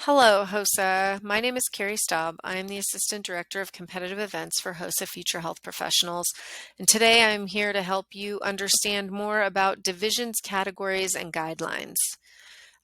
Hello, HOSA. My name is Carrie Staub. I am the Assistant Director of Competitive Events for HOSA Future Health Professionals. And today I'm here to help you understand more about divisions, categories, and guidelines.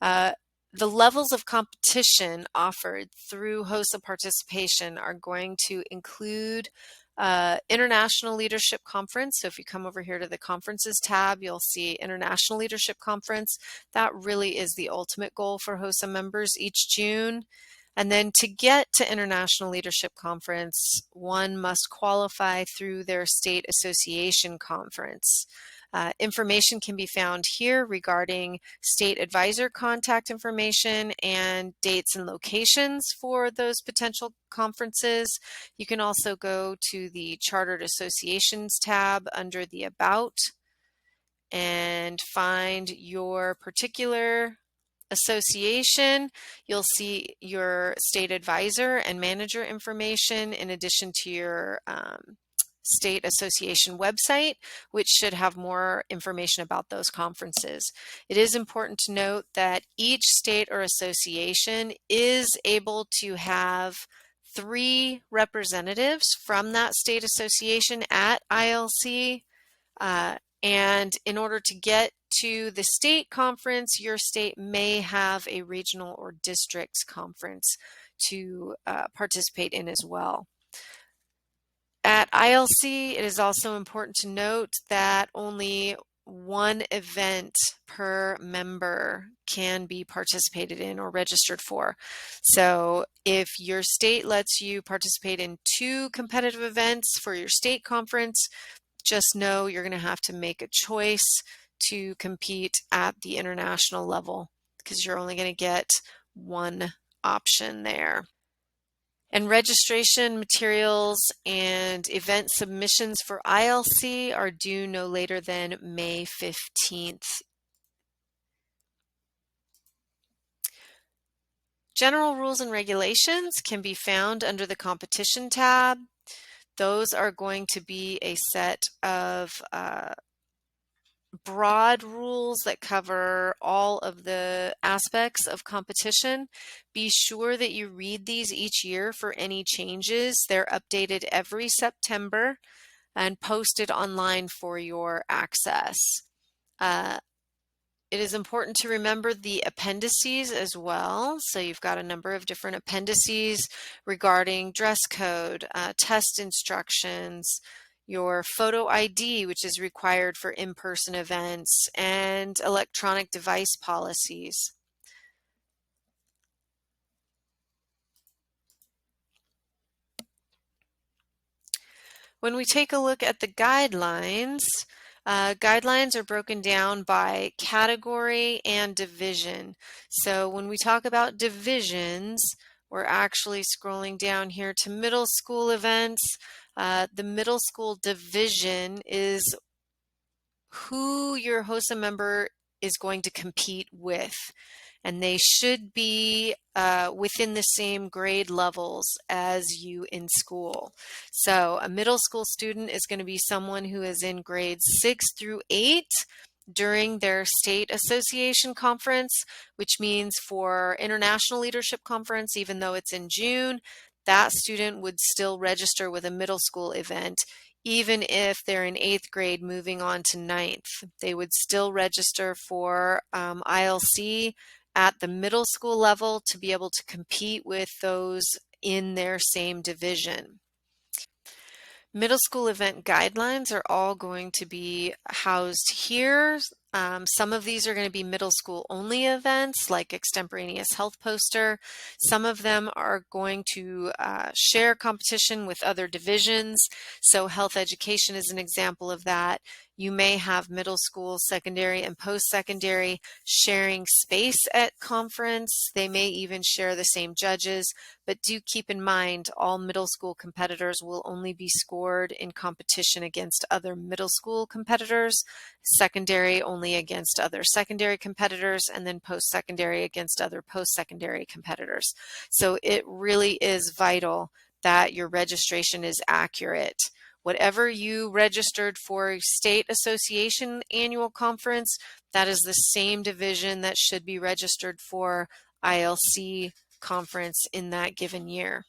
Uh, the levels of competition offered through HOSA participation are going to include International Leadership Conference. So if you come over here to the Conferences tab, you'll see International Leadership Conference. That really is the ultimate goal for HOSA members each June. And then to get to International Leadership Conference, one must qualify through their state association conference. Information can be found here regarding state advisor contact information and dates and locations for those potential conferences. You can also go to the Chartered Associations tab under the About and find your particular association. You'll see your state advisor and manager information in addition to your state association website, which should have more information about those conferences. It is important to note that each state or association is able to have 3 representatives from that state association at ILC. And in order to get to the state conference, your state may have a regional or district conference to participate in as well. At ILC, it is also important to note that only one event per member can be participated in or registered for. So if your state lets you participate in 2 competitive events for your state conference, just know you're going to have to make a choice to compete at the international level because you're only going to get one option there. And registration materials and event submissions for ILC are due no later than May 15th. General rules and regulations can be found under the competition tab. Those are going to be a set of broad rules that cover all of the aspects of competition. Be sure that you read these each year for any changes. They're updated every September and posted online for your access. It is important to remember the appendices as well. So you've got a number of different appendices regarding dress code, test instructions, your photo ID, which is required for in-person events, and electronic device policies. When we take a look at the guidelines, guidelines are broken down by category and division. So when we talk about divisions, we're actually scrolling down here to middle school events. The middle school division is who your HOSA member is going to compete with. And they should be within the same grade levels as you in school. So a middle school student is going to be someone who is in grades 6 through 8 during their state association conference, which means for International Leadership Conference, even though it's in June, that student would still register with a middle school event. Even if they're in 8th grade moving on to 9th, they would still register for ILC at the middle school level to be able to compete with those in their same division. Middle school event guidelines are all going to be housed here. Some of these are going to be middle school only events like extemporaneous health poster. Some of them are going to share competition with other divisions. So health education is an example of that. You may have middle school, secondary, and post-secondary sharing space at conference. They may even share the same judges, but do keep in mind all middle school competitors will only be scored in competition against other middle school competitors, secondary only against other secondary competitors, and then post-secondary against other post-secondary competitors. So it really is vital that your registration is accurate. Whatever you registered for state association annual conference, that is the same division that should be registered for ILC conference in that given year.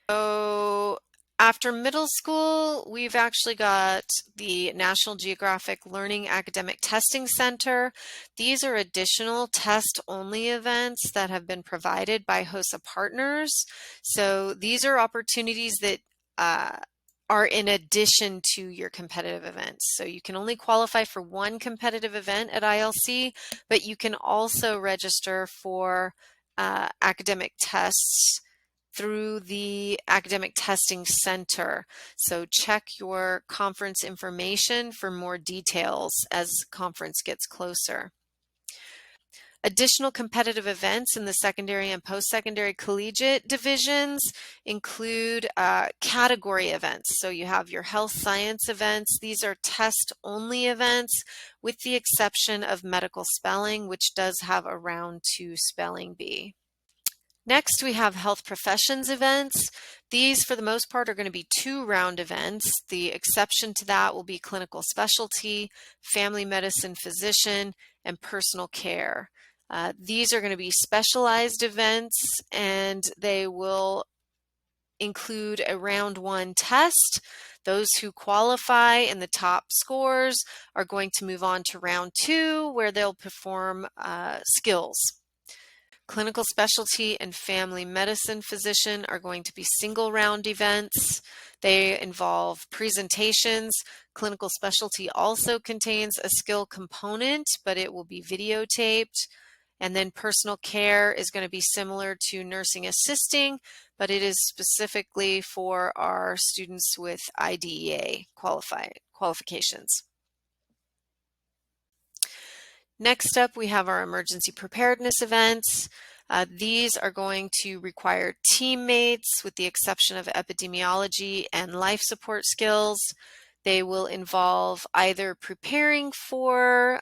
So after middle school, we've actually got the National Geographic Learning Academic Testing Center. These are additional test-only events that have been provided by HOSA partners. So these are opportunities that are in addition to your competitive events. So you can only qualify for one competitive event at ILC, but you can also register for academic tests through the Academic Testing Center. So check your conference information for more details as conference gets closer. Additional competitive events in the secondary and post-secondary collegiate divisions include category events. So you have your health science events. These are test-only events with the exception of medical spelling, which does have a round 2 spelling bee. Next, we have health professions events. These, for the most part, are going to be 2-round events. The exception to that will be clinical specialty, family medicine physician, and personal care. These are going to be specialized events, and they will include a round 1 test. Those who qualify in the top scores are going to move on to round 2, where they'll perform skills. Clinical specialty and family medicine physician are going to be single round events. They involve presentations. Clinical specialty also contains a skill component, but it will be videotaped. And then personal care is going to be similar to nursing assisting, but it is specifically for our students with IDEA qualifications. Next up, we have our emergency preparedness events. These are going to require teammates with the exception of epidemiology and life support skills. They will involve either preparing for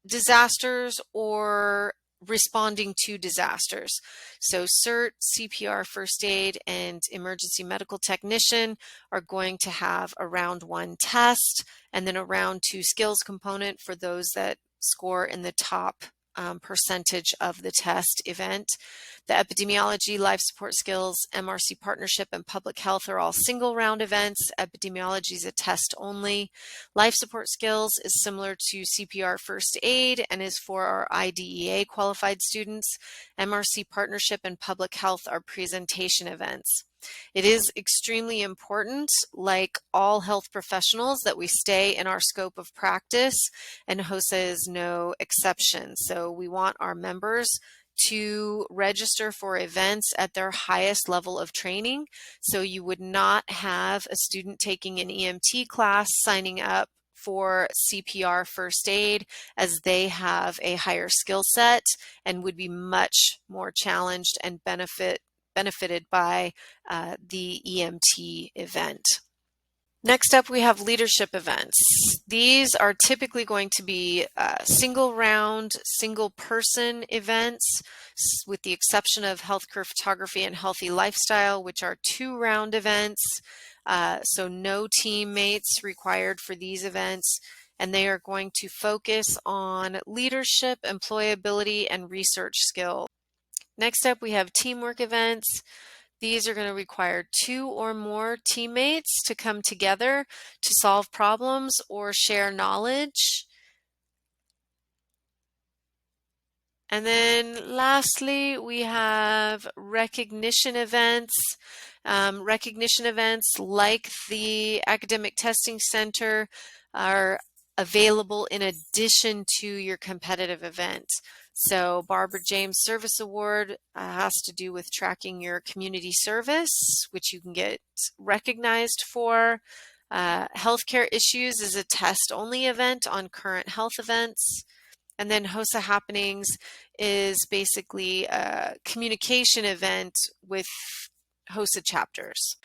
disasters or responding to disasters. So CERT, CPR, first aid, and emergency medical technician are going to have a round 1 test and then a round 2 skills component for those that score in the top percentage of the test event. The epidemiology, life support skills, MRC partnership, and public health are all single round events. Epidemiology is a test only. Life support skills is similar to CPR first aid and is for our IDEA qualified students. MRC partnership and public health are presentation events. It is extremely important, like all health professionals, that we stay in our scope of practice, and HOSA is no exception. So we want our members to register for events at their highest level of training. So you would not have a student taking an EMT class signing up for CPR first aid, as they have a higher skill set and would be much more challenged and benefited by the EMT event. Next up, we have leadership events. These are typically going to be single round, single person events, with the exception of healthcare photography and healthy lifestyle, which are 2-round events. So no teammates required for these events. And they are going to focus on leadership, employability, and research skills. Next up, we have teamwork events. These are going to require 2 or more teammates to come together to solve problems or share knowledge. And then lastly, we have recognition events. Recognition events like the Academic Testing Center are available in addition to your competitive event. So Barbara James Service Award has to do with tracking your community service, which you can get recognized for. Healthcare Issues is a test-only event on current health events. And then HOSA Happenings is basically a communication event with HOSA chapters.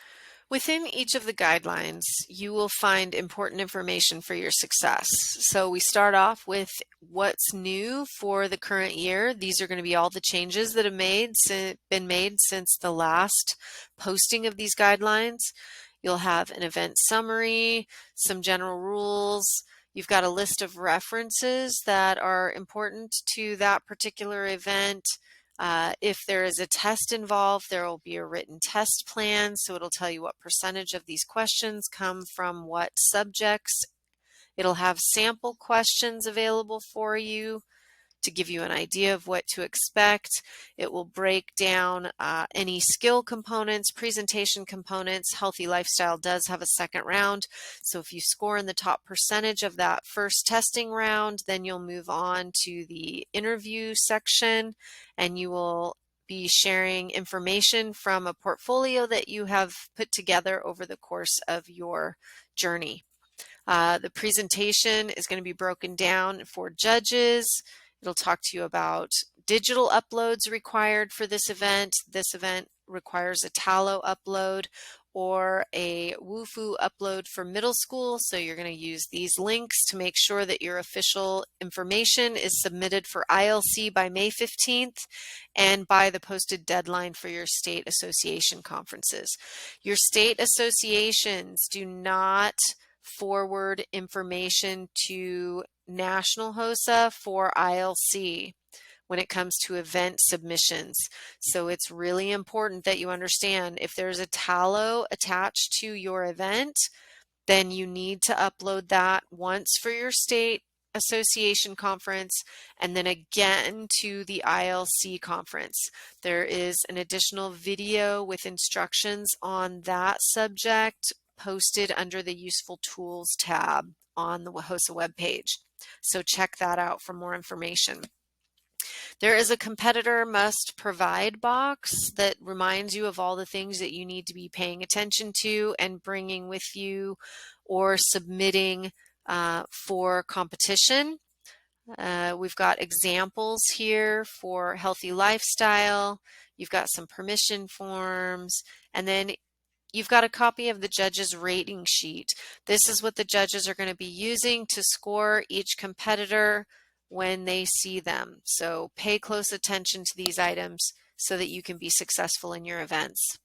Within each of the guidelines, you will find important information for your success. So we start off with what's new for the current year. These are going to be all the changes that have been made since the last posting of these guidelines. You'll have an event summary, some general rules. You've got a list of references that are important to that particular event. If there is a test involved, there will be a written test plan, so it'll tell you what percentage of these questions come from what subjects. It'll have sample questions available for you to give you an idea of what to expect. It will break down any skill components, presentation components. Healthy Lifestyle does have a second round. So if you score in the top percentage of that first testing round, then you'll move on to the interview section, and you will be sharing information from a portfolio that you have put together over the course of your journey. The presentation is going to be broken down for judges. It'll talk to you about digital uploads required for this event. This event requires a Tallo upload or a Wufoo upload for middle school. So you're going to use these links to make sure that your official information is submitted for ILC by May 15th and by the posted deadline for your state association conferences. Your state associations do not forward information to National HOSA for ILC when it comes to event submissions. So it's really important that you understand if there's a Tallo attached to your event, then you need to upload that once for your state association conference and then again to the ILC conference. There is an additional video with instructions on that subject posted under the Useful Tools tab on the HOSA webpage. So check that out for more information. There is a competitor must provide box that reminds you of all the things that you need to be paying attention to and bringing with you or submitting for competition. We've got examples here for Healthy Lifestyle. You've got some permission forms, and then you've got a copy of the judge's rating sheet. This is what the judges are going to be using to score each competitor when they see them. So pay close attention to these items so that you can be successful in your events.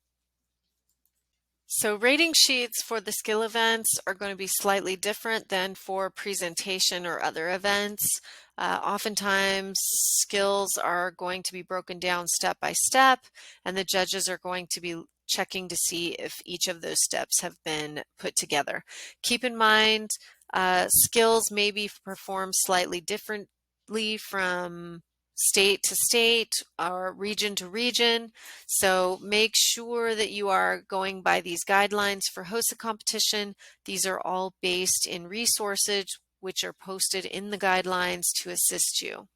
So rating sheets for the skill events are going to be slightly different than for presentation or other events. Oftentimes skills are going to be broken down step by step, and the judges are going to be checking to see if each of those steps have been put together. Keep in mind, skills may be performed slightly differently from state to state or region to region. So make sure that you are going by these guidelines for HOSA competition. These are all based in resources which are posted in the guidelines to assist you.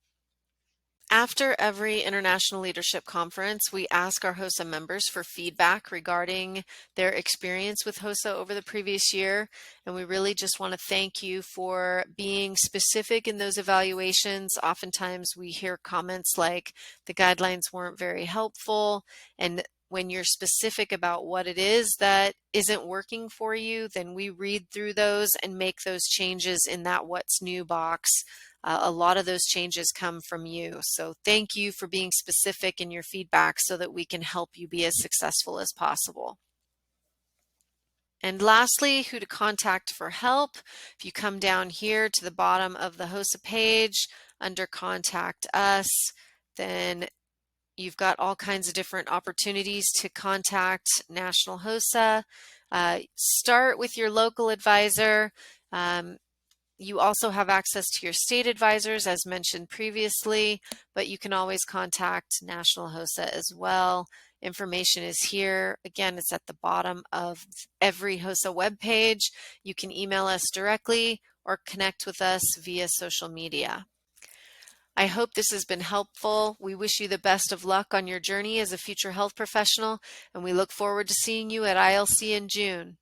After every International Leadership Conference, we ask our HOSA members for feedback regarding their experience with HOSA over the previous year, and we really just want to thank you for being specific in those evaluations. Oftentimes we hear comments like the guidelines weren't very helpful, and when you're specific about what it is that isn't working for you, then we read through those and make those changes in that what's new box. A lot of those changes come from you. So thank you for being specific in your feedback so that we can help you be as successful as possible. And lastly, who to contact for help. If you come down here to the bottom of the HOSA page under Contact Us, then you've got all kinds of different opportunities to contact National HOSA. Start with your local advisor. You also have access to your state advisors as mentioned previously, but you can always contact National HOSA as well. Information is here. Again, it's at the bottom of every HOSA webpage. You can email us directly or connect with us via social media. I hope this has been helpful. We wish you the best of luck on your journey as a future health professional, and we look forward to seeing you at ILC in June.